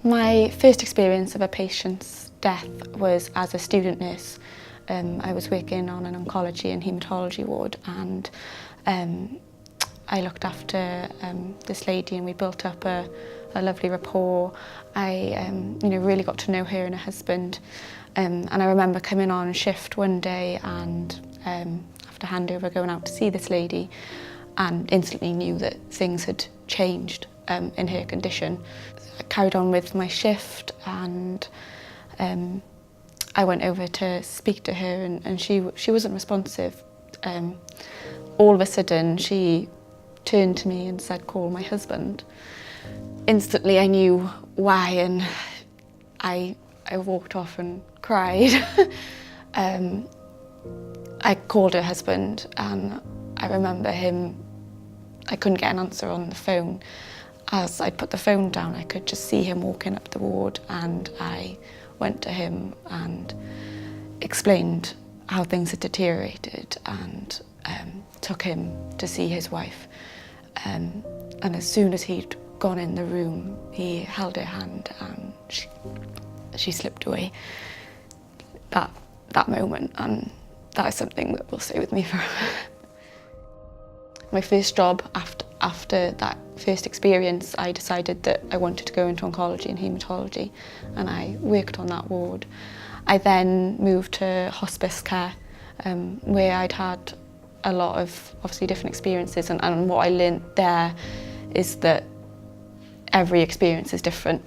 My first experience of a patient's death was as a student nurse. I was working on an oncology and haematology ward, and I looked after this lady, and we built up a lovely rapport. I really got to know her and her husband, and I remember coming on shift one day and after handover going out to see this lady, and instantly knew that things had changed in her condition. I carried on with my shift, and I went over to speak to her, and she wasn't responsive. All of a sudden she turned to me and said, "Call my husband." Instantly I knew why, and I walked off and cried. I called her husband, and I remember I couldn't get an answer on the phone. As I put the phone down, I could just see him walking up the ward, and I went to him and explained how things had deteriorated, and took him to see his wife. And as soon as he'd gone in the room, he held her hand, and she slipped away. That moment, and that is something that will stay with me forever. My first job after that first experience, I decided that I wanted to go into oncology and haematology, and I worked on that ward. I then moved to hospice care, where I'd had a lot of obviously different experiences, and what I learnt there is that every experience is different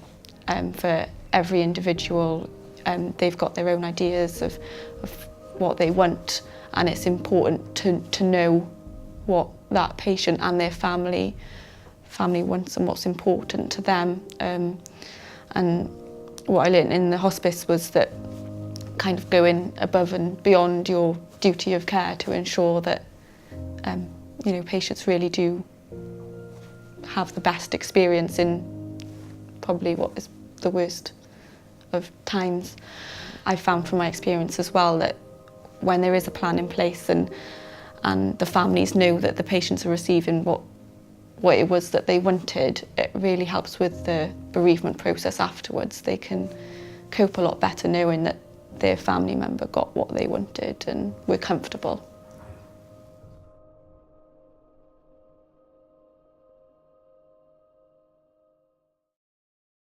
for every individual. They've got their own ideas of what they want, and it's important to know what that patient and their family wants and what's important to them. And what I learned in the hospice was that kind of going above and beyond your duty of care to ensure that patients really do have the best experience in probably what is the worst of times. I found from my experience as well that when there is a plan in place and the families know that the patients are receiving what it was that they wanted, it really helps with the bereavement process afterwards. They can cope a lot better knowing that their family member got what they wanted and were comfortable.